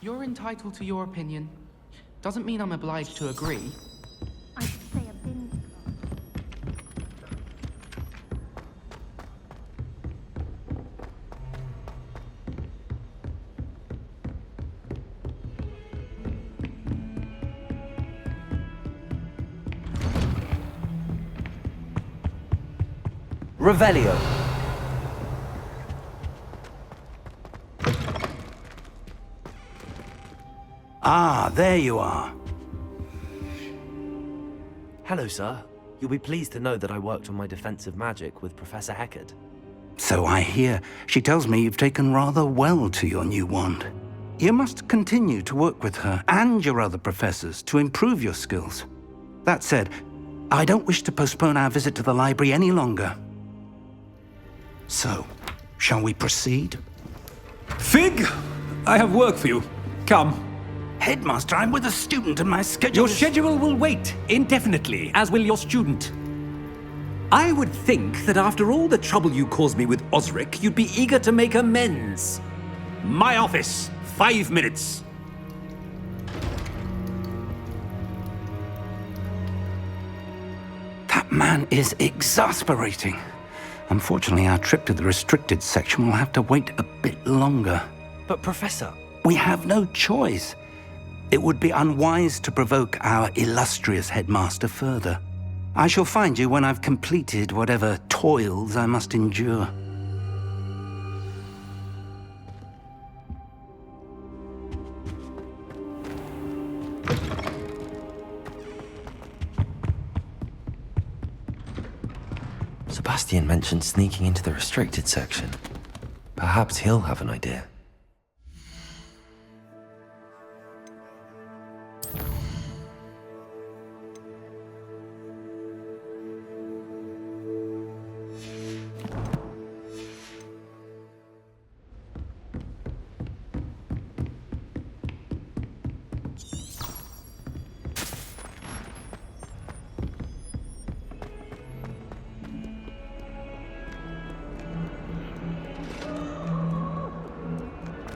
You're entitled to your opinion. Doesn't mean I'm obliged to agree. I'd say a bin's club. Revelio. Ah, there you are. Hello, sir. You'll be pleased to know that I worked on my defensive magic with Professor Heckard. So I hear. She tells me you've taken rather well to your new wand. You must continue to work with her and your other professors to improve your skills. That said, I don't wish to postpone our visit to the library any longer. So, shall we proceed? Fig! I have work for you. Come. Headmaster, I'm with a student and my schedule Your schedule will wait indefinitely, as will your student. I would think that after all the trouble you caused me with Osric, you'd be eager to make amends. My office, 5 minutes. That man is exasperating. Unfortunately, our trip to the restricted section will have to wait a bit longer. But, Professor... We have no choice. It would be unwise to provoke our illustrious headmaster further. I shall find you when I've completed whatever toils I must endure. Sebastian mentioned sneaking into the restricted section. Perhaps he'll have an idea.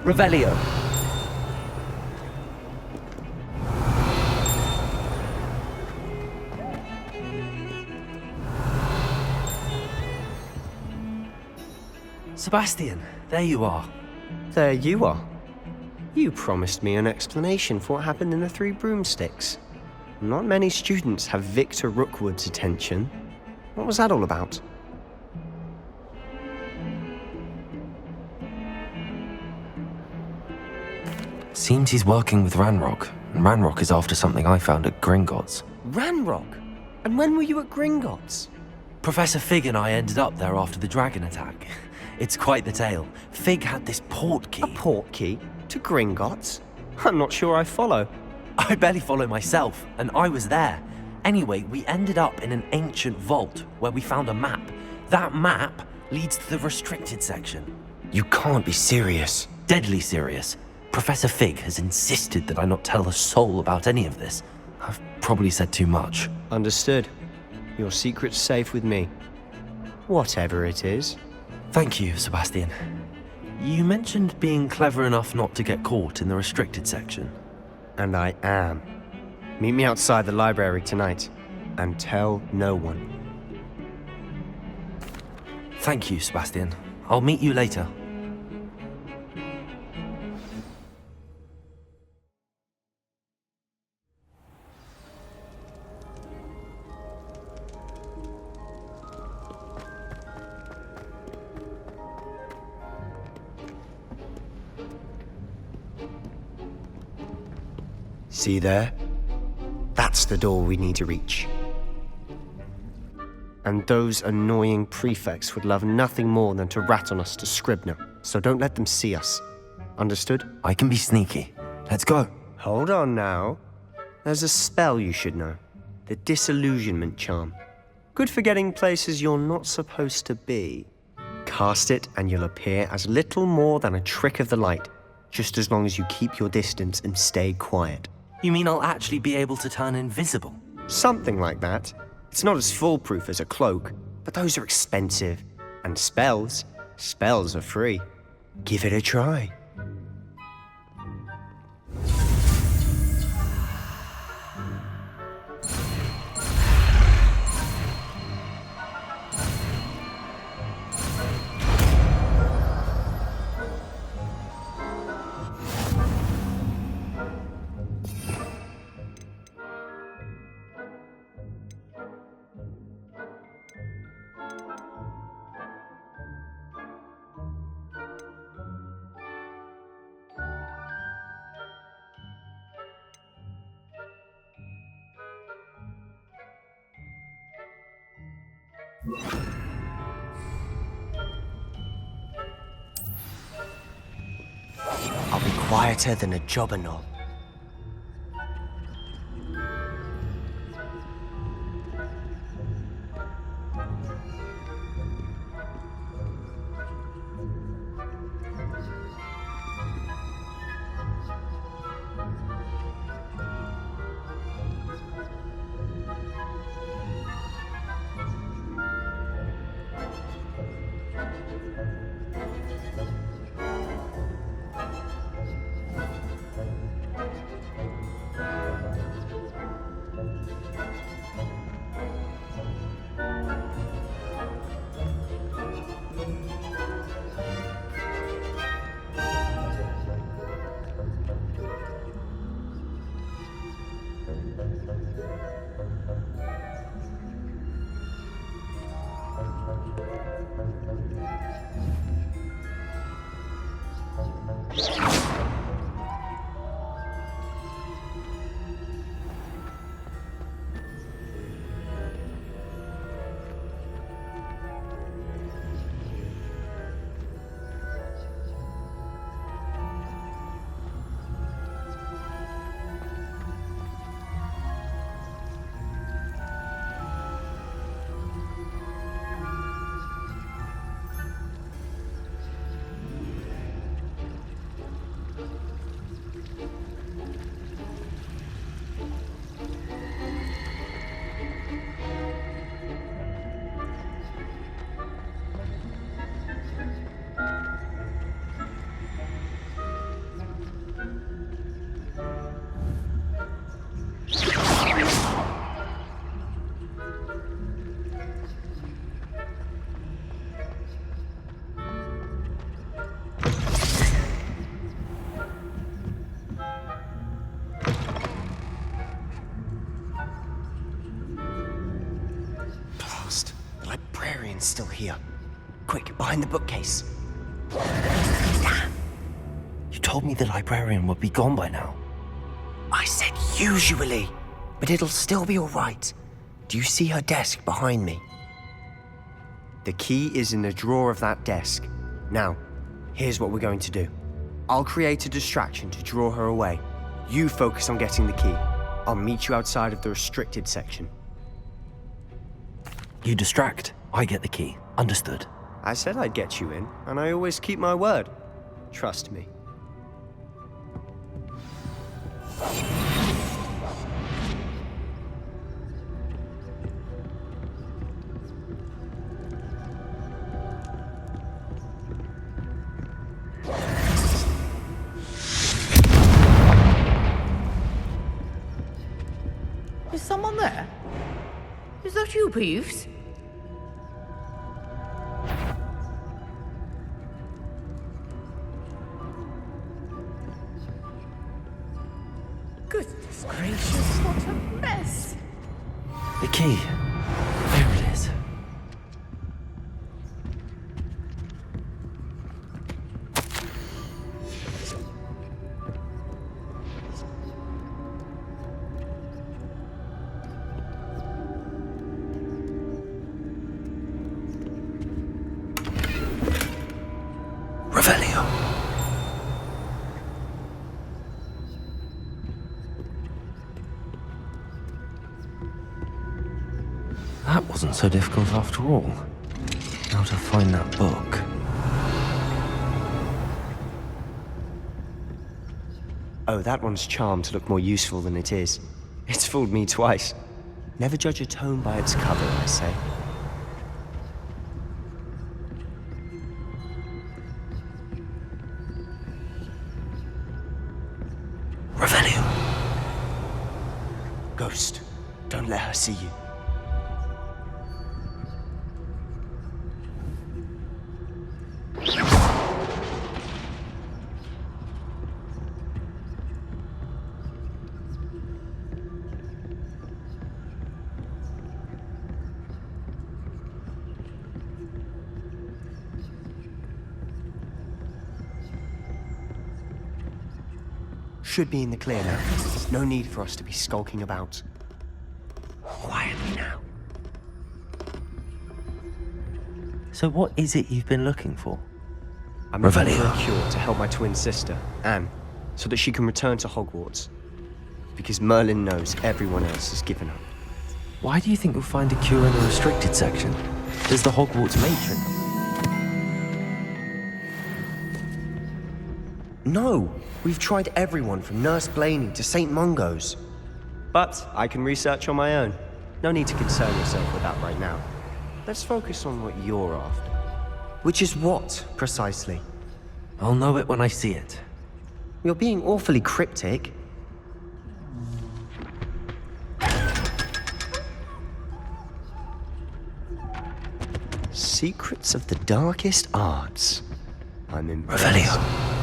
Revelio. Sebastian, there you are. There you are. You promised me an explanation for what happened in the Three Broomsticks. Not many students have Victor Rookwood's attention. What was that all about? Seems he's working with Ranrock, and Ranrock is after something I found at Gringotts. Ranrock? And when were you at Gringotts? Professor Fig and I ended up there after the dragon attack. It's quite the tale. Fig had this port key. A port key? To Gringotts? I'm not sure I follow. I barely follow myself, and I was there. Anyway, we ended up in an ancient vault where we found a map. That map leads to the restricted section. You can't be serious. Deadly serious. Professor Fig has insisted that I not tell a soul about any of this. I've probably said too much. Understood. Your secret's safe with me. Whatever it is. Thank you, Sebastian. You mentioned being clever enough not to get caught in the restricted section. And I am. Meet me outside the library tonight, and tell no one. Thank you, Sebastian. I'll meet you later. See there? That's the door we need to reach. And those annoying prefects would love nothing more than to rat on us to Scribner, so don't let them see us. Understood? I can be sneaky. Let's go. Hold on now. There's a spell you should know. The Disillusionment Charm. Good for getting places you're not supposed to be. Cast it and you'll appear as little more than a trick of the light, just as long as you keep your distance and stay quiet. You mean I'll actually be able to turn invisible? Something like that. It's not as foolproof as a cloak, but those are expensive. And spells are free. Give it a try. I'll be quieter than a jobberknoll. Still here. Quick, behind the bookcase. Damn! You told me the librarian would be gone by now. I said usually, but it'll still be all right. Do you see her desk behind me? The key is in the drawer of that desk. Now, here's what we're going to do. I'll create a distraction to draw her away. You focus on getting the key. I'll meet you outside of the restricted section. You distract, I get the key. Understood. I said I'd get you in, and I always keep my word. Trust me. Is someone there? Is that you, Peeves? Goodness gracious, what a mess! The key. There it is. Revelio. That wasn't so difficult after all. Now to find that book. Oh, that one's charmed to look more useful than it is. It's fooled me twice. Never judge a tome by its cover, I say. Revelio. Ghost, don't let her see you. Should be in the clear now. No need for us to be skulking about. Quietly now. So what is it you've been looking for? I'm looking for Revelio. a cure to help my twin sister, Anne, so that she can return to Hogwarts. Because Merlin knows everyone else has given up. Why do you think you'll find a cure in the restricted section? There's the Hogwarts matron. No! We've tried everyone from Nurse Blaney to St. Mungo's. But I can research on my own. No need to concern yourself with that right now. Let's focus on what you're after. Which is what, precisely? I'll know it when I see it. You're being awfully cryptic. Secrets of the darkest arts. I'm impressed. Revelio.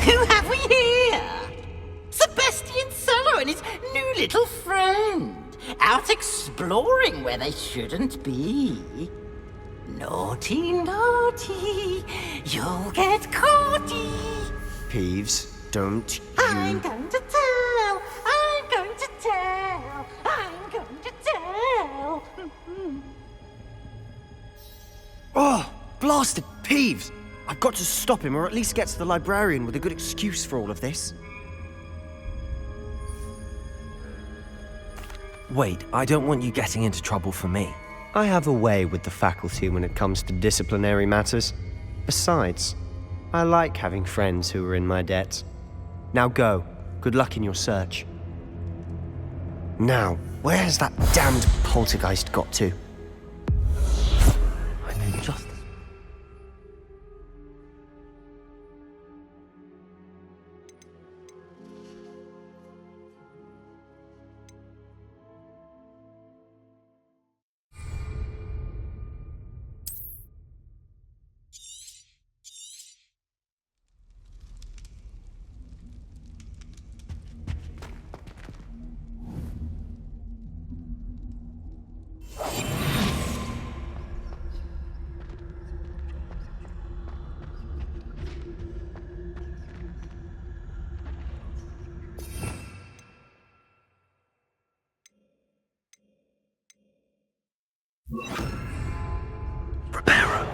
Who have we here? Sebastian Sallowem and his new little friend. Out exploring where they shouldn't be. Naughty, naughty, you'll get caughty. Peeves, don't I'm you... going to tell, I'm going to tell, I'm going to tell. Oh, blasted Peeves! I've got to stop him, or at least get to the librarian with a good excuse for all of this. Wait, I don't want you getting into trouble for me. I have a way with the faculty when it comes to disciplinary matters. Besides, I like having friends who are in my debt. Now go. Good luck in your search. Now, where has that damned poltergeist got to? I knew just... Preparo.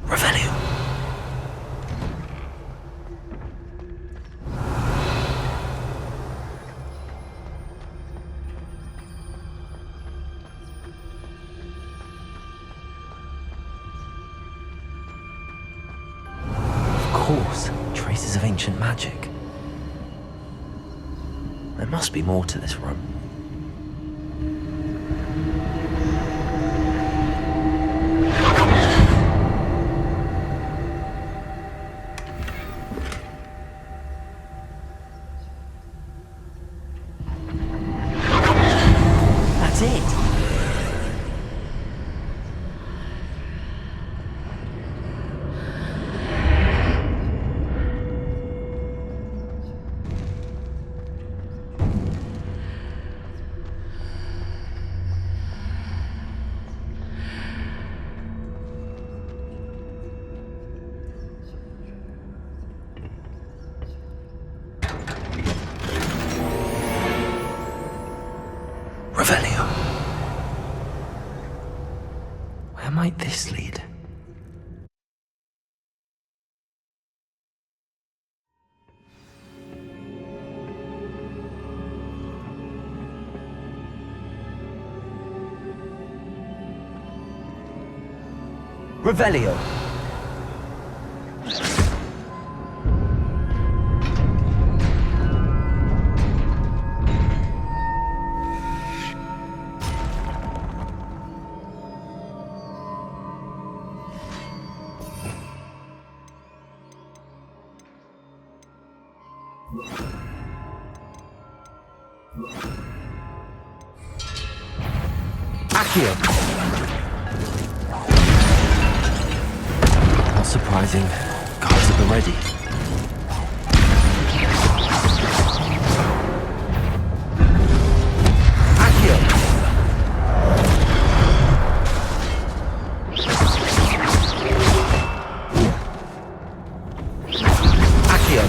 Revelio. Of course, traces of ancient magic. There must be more to this room. That's it. Revelio. Where might this lead? Revelio. Accio. Not surprising. Guards at the ready. Accio. Accio.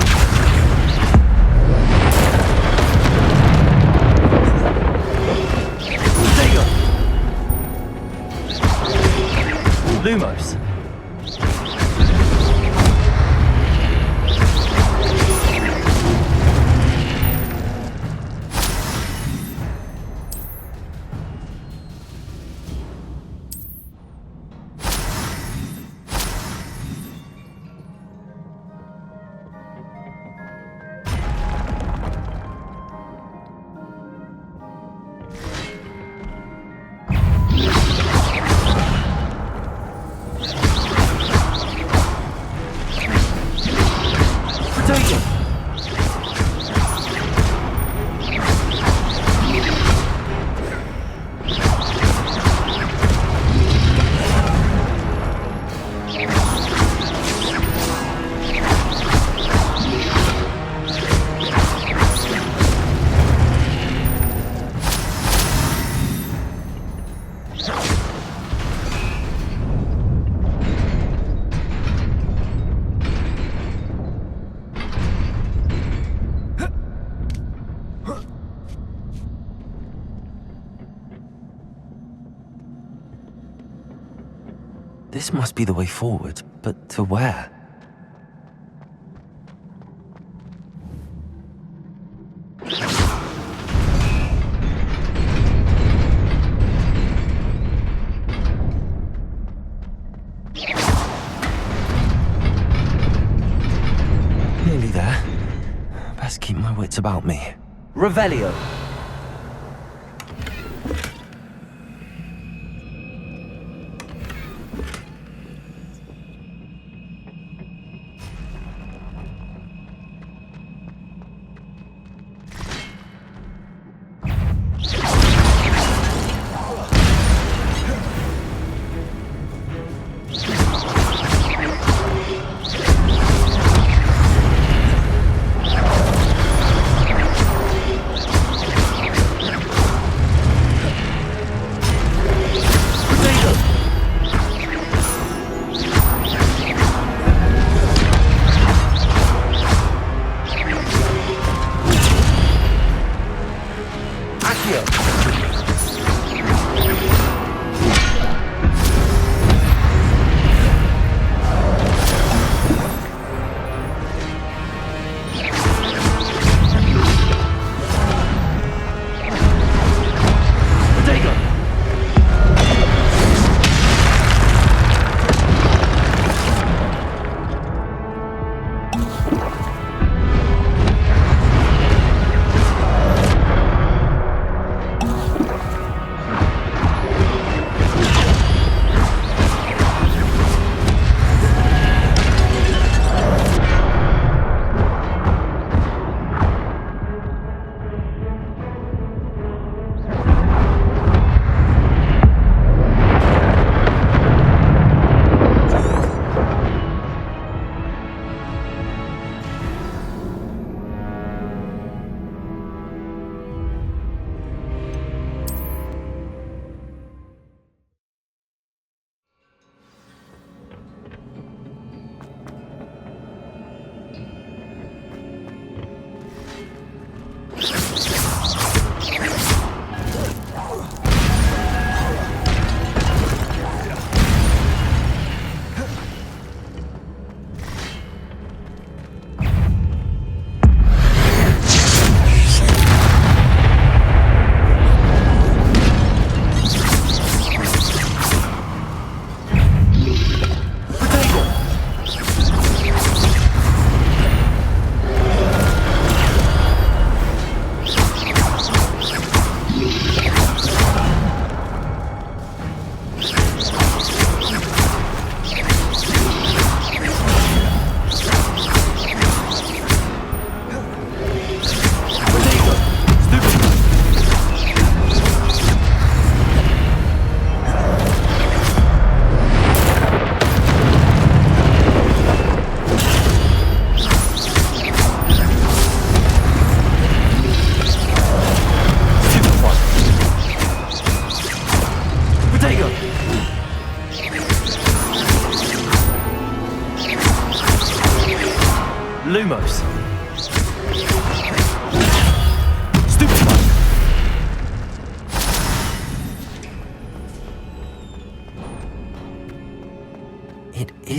Lumos. This must be the way forward, but to where? Nearly there. Best keep my wits about me. Revelio.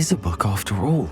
is a book after all.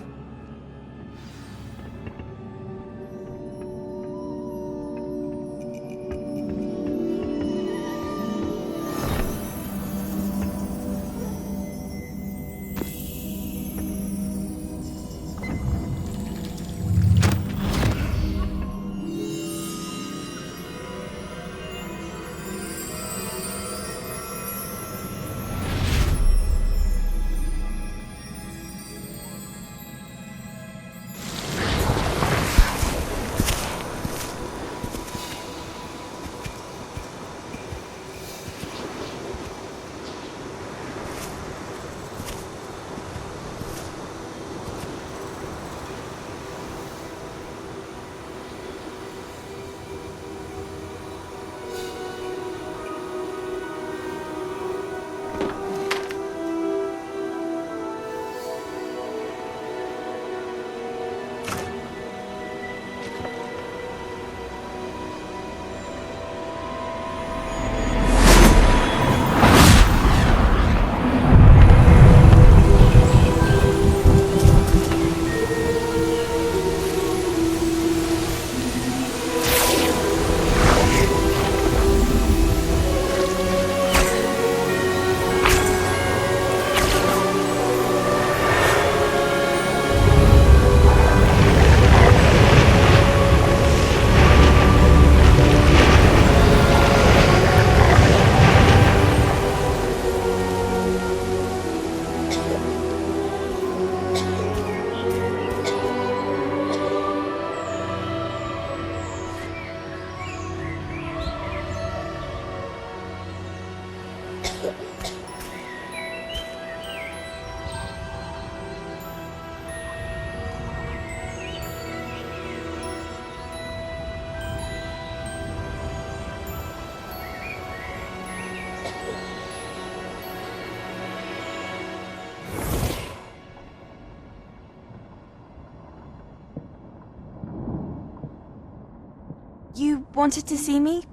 You wanted to see me?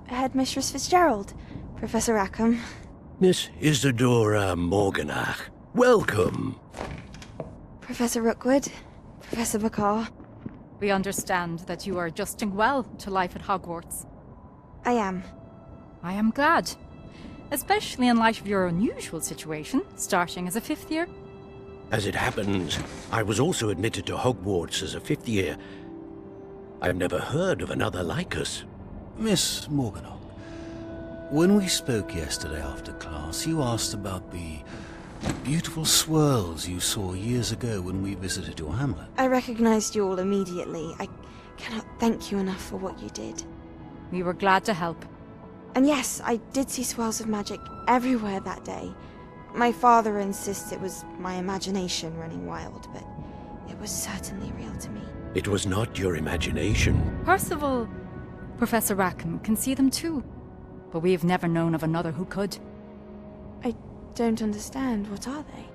Headmistress Fitzgerald? Professor Rackham? Miss Isadora Morganach, welcome. Professor Rookwood? Professor Bakar? We understand that you are adjusting well to life at Hogwarts. I am. I am glad. Especially in light of your unusual situation, starting as a 5th year. As it happens, I was also admitted to Hogwarts as a 5th year. I've never heard of another like us. Miss Morganach, when we spoke yesterday after class, you asked about the beautiful swirls you saw years ago when we visited your hamlet. I recognized you all immediately. I cannot thank you enough for what you did. We were glad to help. And yes, I did see swirls of magic everywhere that day. My father insists it was my imagination running wild, but it was certainly real to me. It was not your imagination. Percival, Professor Rackham can see them too. But we have never known of another who could. I don't understand. What are they?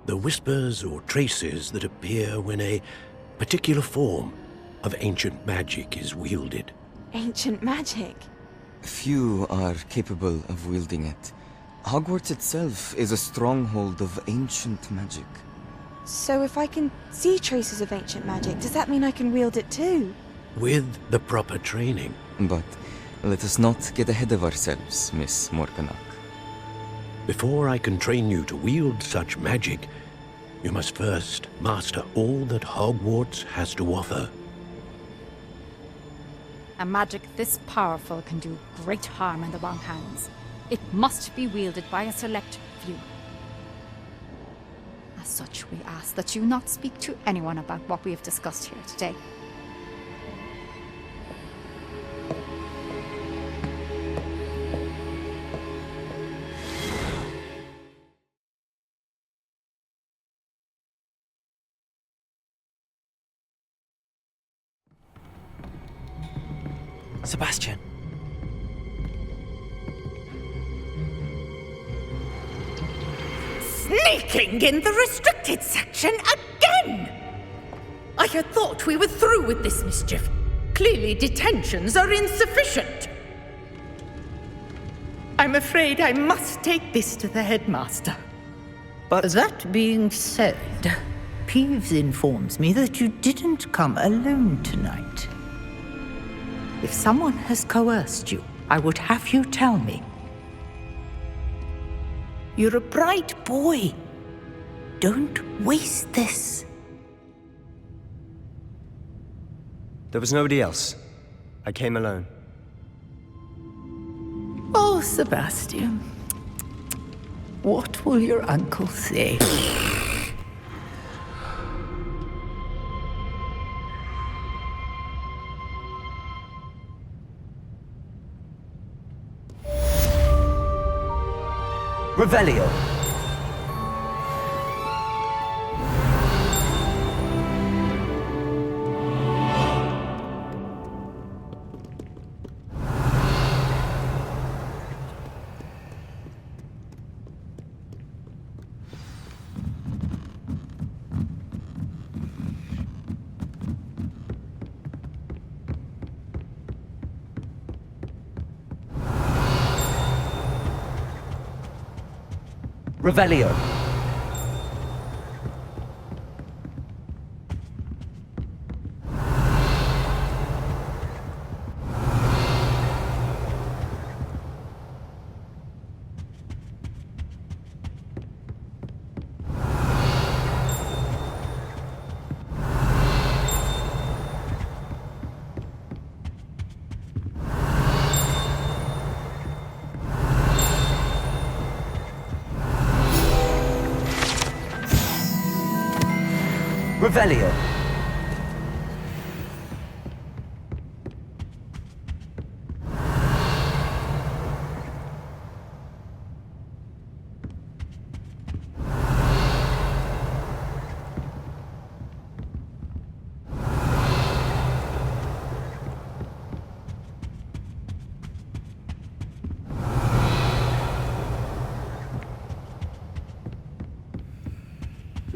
The whispers or traces that appear when a particular form of ancient magic is wielded. Ancient magic? Few are capable of wielding it. Hogwarts itself is a stronghold of ancient magic. So if I can see traces of ancient magic, does that mean I can wield it too? With the proper training. But let us not get ahead of ourselves, Miss Morganach. Before I can train you to wield such magic, you must first master all that Hogwarts has to offer. A magic this powerful can do great harm in the wrong hands. It must be wielded by a select few. As such, we ask that you not speak to anyone about what we have discussed here today. Sebastian. Sneaking in the restricted section again! I had thought we were through with this mischief. Clearly detentions are insufficient. I'm afraid I must take this to the headmaster. But That being said, Peeves informs me that you didn't come alone tonight. If someone has coerced you, I would have you tell me. You're a bright boy. Don't waste this. there was nobody else. I came alone. Oh, Sebastian. What will your uncle say? Revelio. Revelio. Revelio.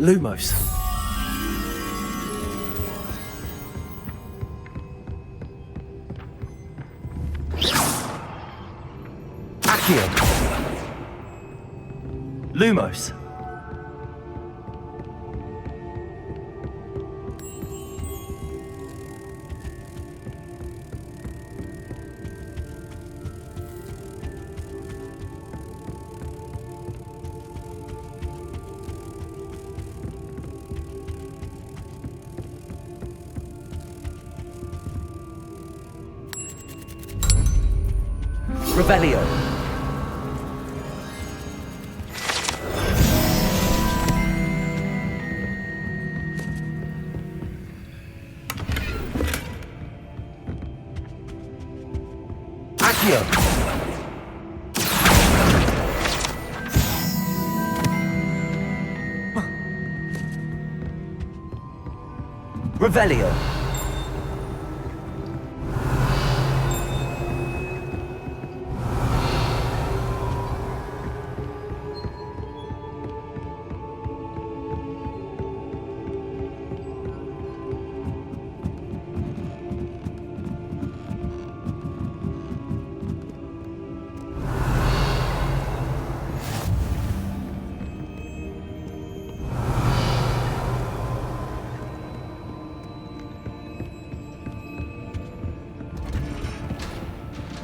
Lumos. Lumos. Revelio. Revelio.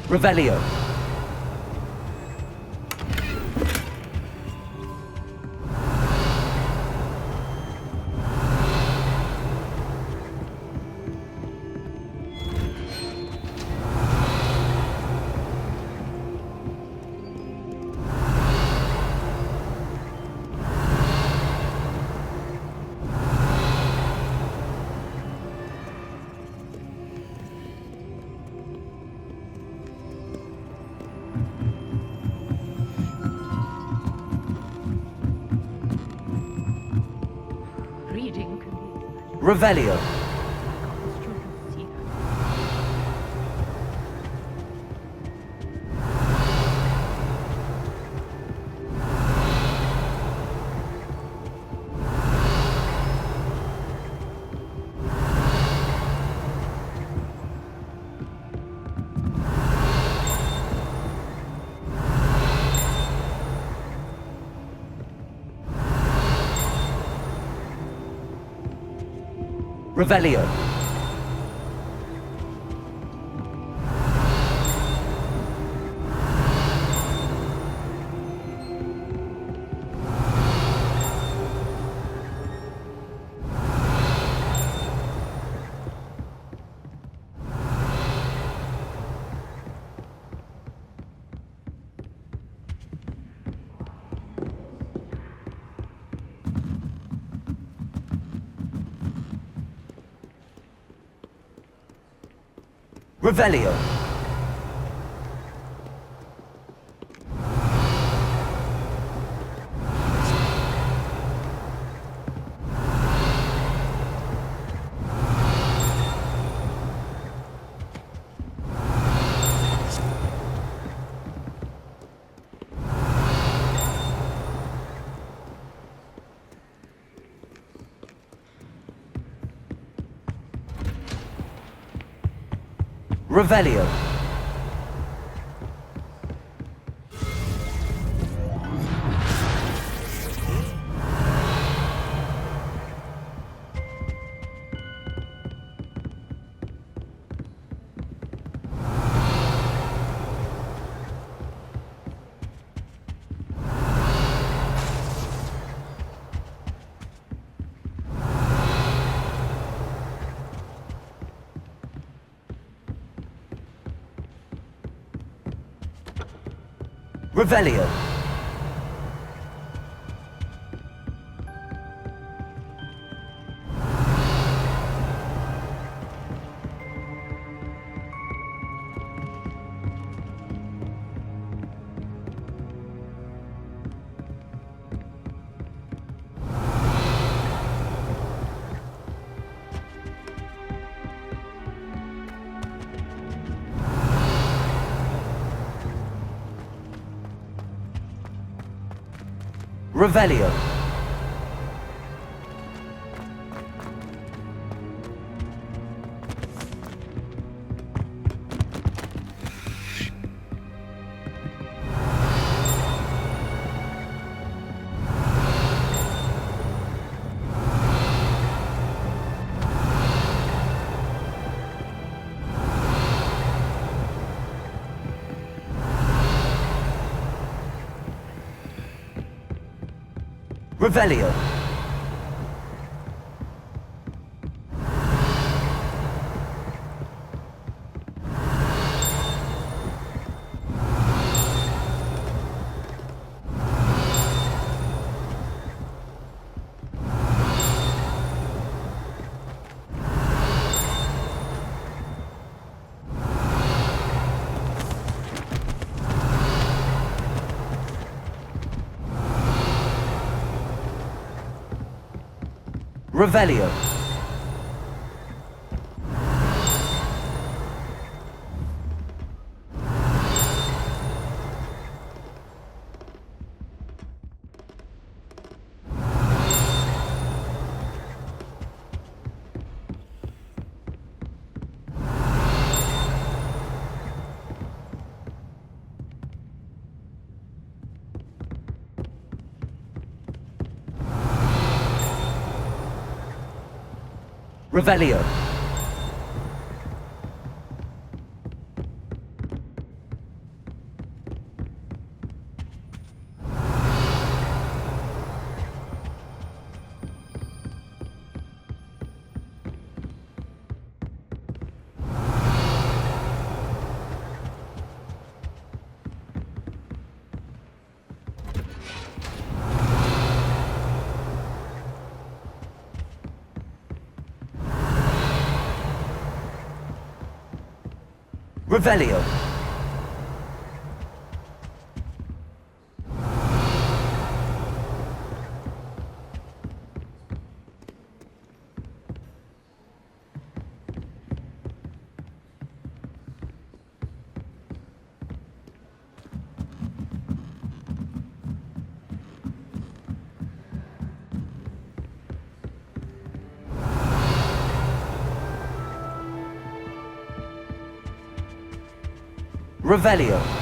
Revelio. Revelio. Revelio. Revelio. Revelio. Revelio. Revelio. Revelio. Revelio. Revelio. Revelio. Revelio.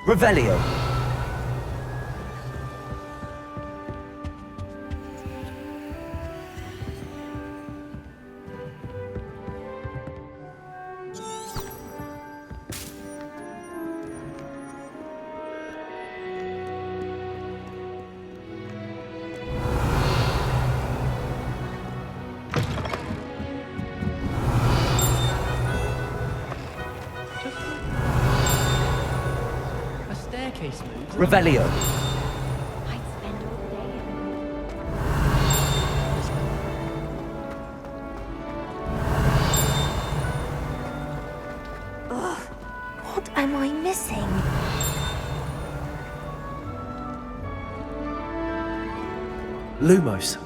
Revelio. A staircase moves. Revelio. I'd spend all day. What am I missing? Lumos.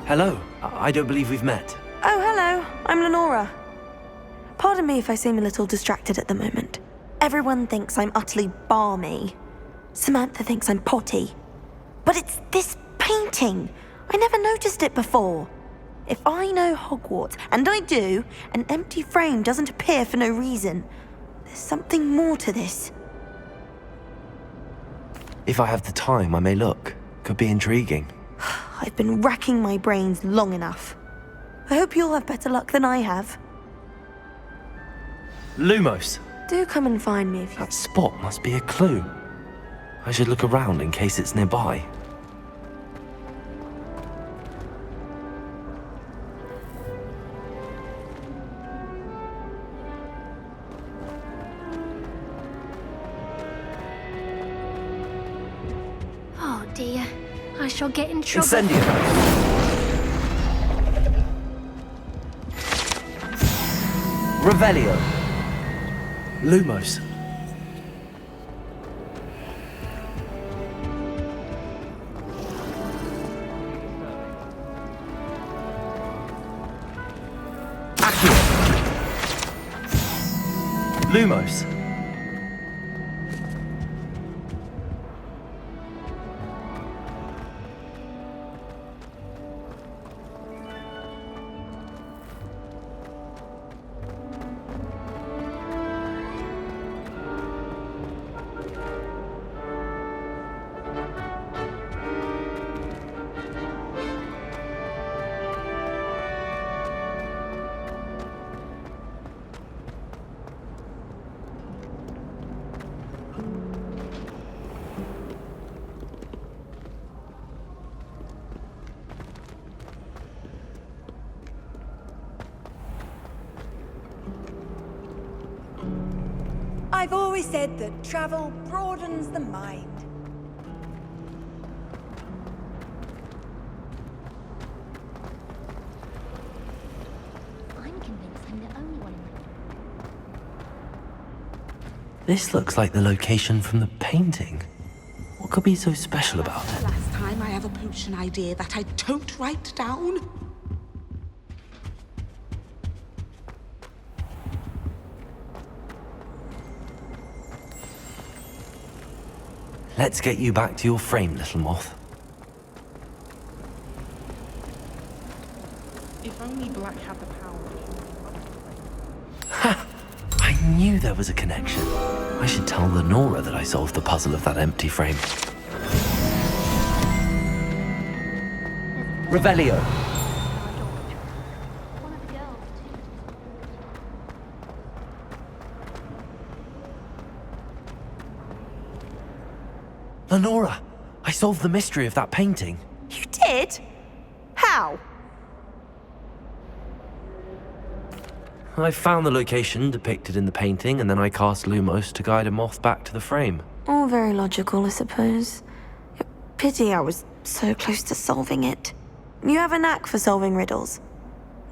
Hello. I don't believe we've met. Oh, hello. I'm Lenora. Pardon me if I seem a little distracted at the moment. Everyone thinks I'm utterly balmy. Samantha thinks I'm potty. But it's this painting. I never noticed it before. If I know Hogwarts, and I do, an empty frame doesn't appear for no reason. There's something more to this. If I have the time, I may look. Could be intriguing. I've been racking my brains long enough. I hope you'll have better luck than I have. Lumos. Do come and find me if you... That spot must be a clue. I should look around in case it's nearby. Oh dear. I shall get in trouble. Incendio. Revelio. Lumos. Accio. Lumos. I've always said that travel broadens the mind. I'm convinced I'm the only one in This looks like the location from the painting. What could be so special about it? Last time I have a potion idea that I don't write down. Let's get you back to your frame, little moth. If only Black had the power. Ha! I knew there was a connection. I should tell Lenora that I solved the puzzle of that empty frame. Revelio. one of the girls too. Lenora, I solved the mystery of that painting. You did? How? I found the location depicted in the painting, and then I cast Lumos to guide a moth back to the frame. All very logical, I suppose. Pity I was so close to solving it. You have a knack for solving riddles.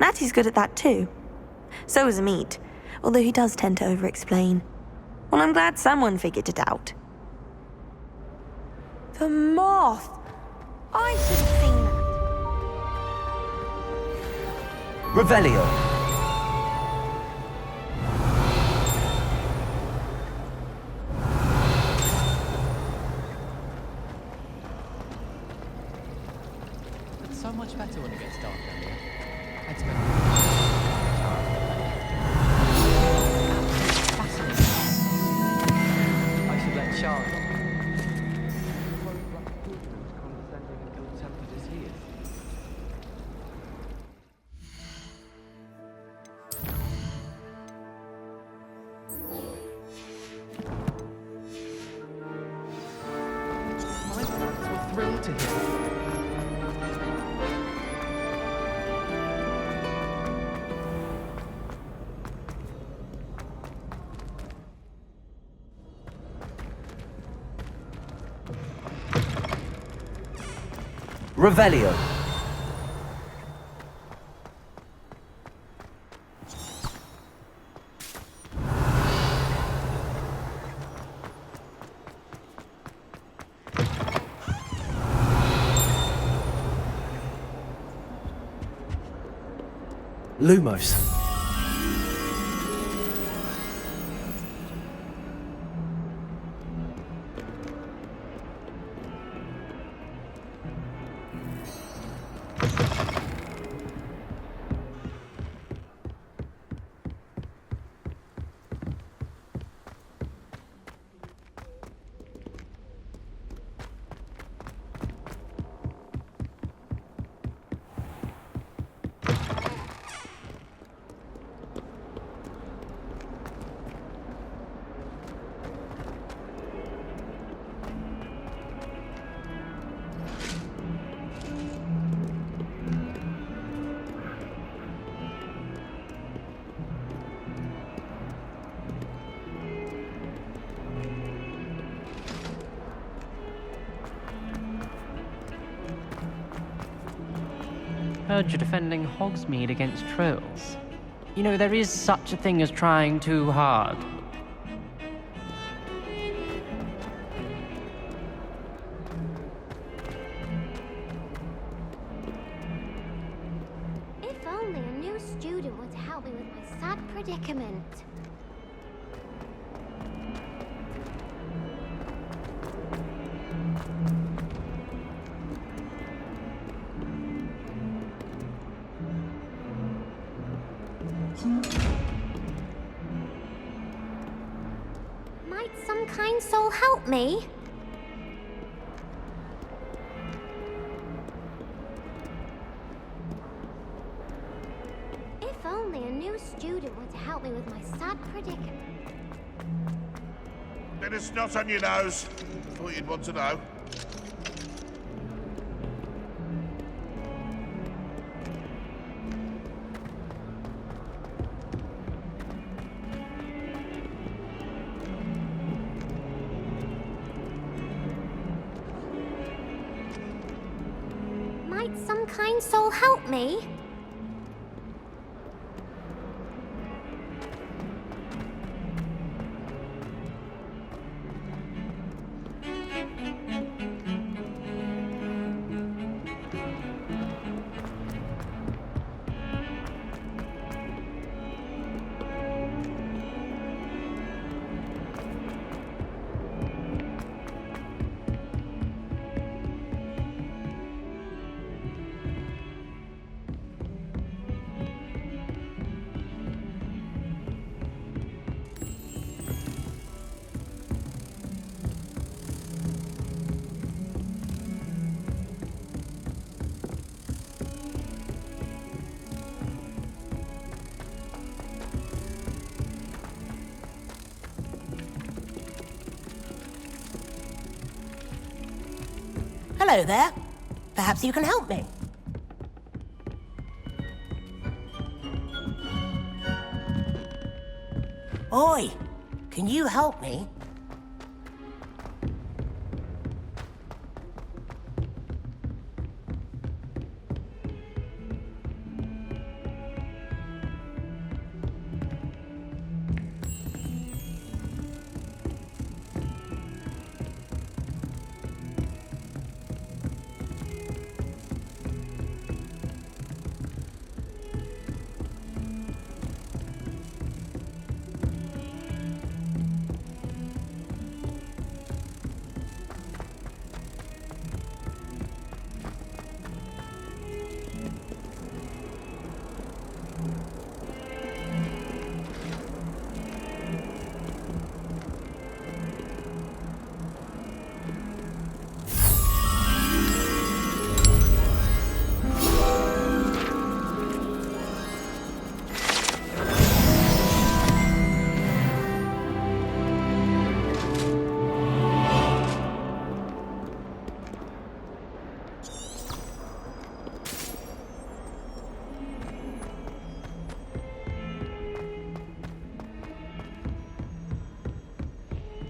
Natty's good at that too. So is Amit, although he does tend to over-explain. Well, I'm glad someone figured it out. The moth! I should have seen that. Revelio. It's so much better when it gets dark down here. I'd spend Revelio. Lumos. Heard you're defending Hogsmeade against trolls. You know, there is such a thing as trying too hard. If only a new student would help me with my sad predicament. Might some kind soul help me? If only a new student were to help me with my sad predicament. Bit of snot on your nose. Thought you'd want to know. Might some kind soul help me? Hello there. Perhaps you can help me. Oi, can you help me?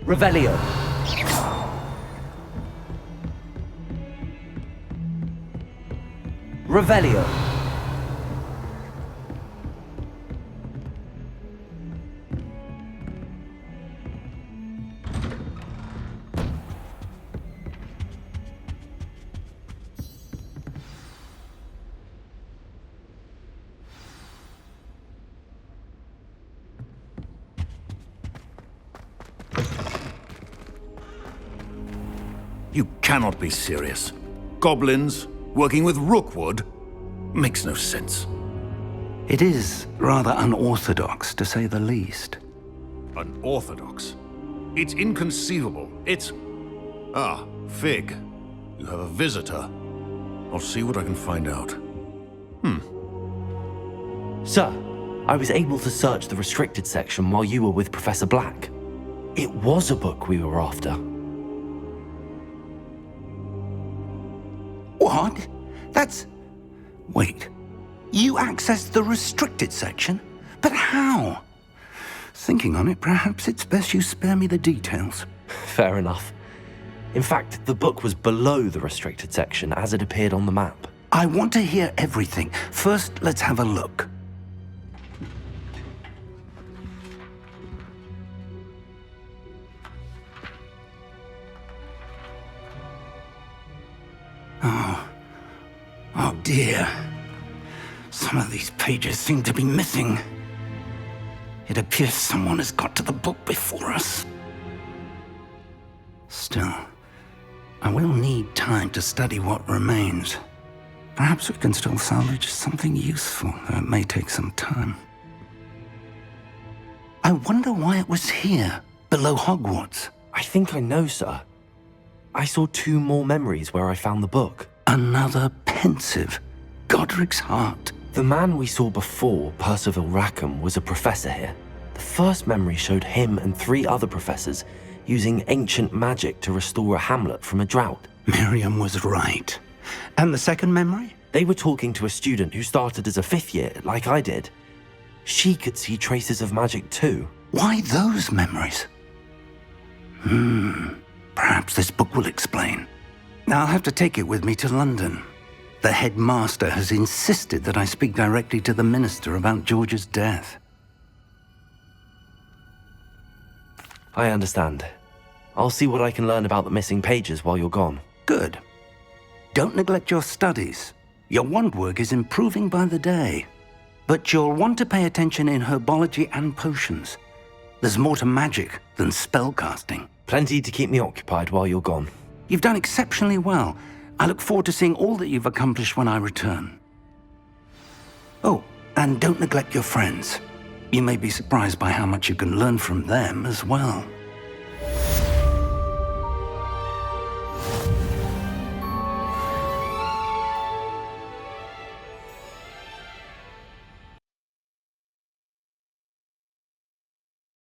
Revelio. Revelio. You cannot be serious. Goblins working with Rookwood? Makes no sense. It is rather unorthodox, to say the least. Unorthodox? It's inconceivable. It's... Ah, Fig. You have a visitor. I'll see what I can find out. Sir, I was able to search the restricted section while you were with Professor Black. It was a book we were after. What? That's... Wait. You accessed the restricted section? But how? Thinking on it, perhaps it's best you spare me the details. Fair enough. In fact, the book was below the restricted section as it appeared on the map. I want to hear everything. First, let's have a look. Oh dear. Some of these pages seem to be missing. It appears someone has got to the book before us. Still, I will need time to study what remains. Perhaps we can still salvage something useful, though it may take some time. I wonder why it was here, below Hogwarts. I think I know, sir. I saw 2 more memories where I found the book. Another pensive. Godric's heart. The man we saw before, Percival Rackham, was a professor here. The first memory showed him and 3 other professors using ancient magic to restore a hamlet from a drought. Miriam was right. And the second memory? They were talking to a student who started as a 5th year, like I did. She could see traces of magic too. Why those memories? Perhaps this book will explain. I'll have to take it with me to London. The headmaster has insisted that I speak directly to the minister about George's death. I understand. I'll see what I can learn about the missing pages while you're gone. Good. Don't neglect your studies. Your wand work is improving by the day. But you'll want to pay attention in herbology and potions. There's more to magic than spellcasting. Plenty to keep me occupied while you're gone. You've done exceptionally well. I look forward to seeing all that you've accomplished when I return. Oh, and don't neglect your friends. You may be surprised by how much you can learn from them as well.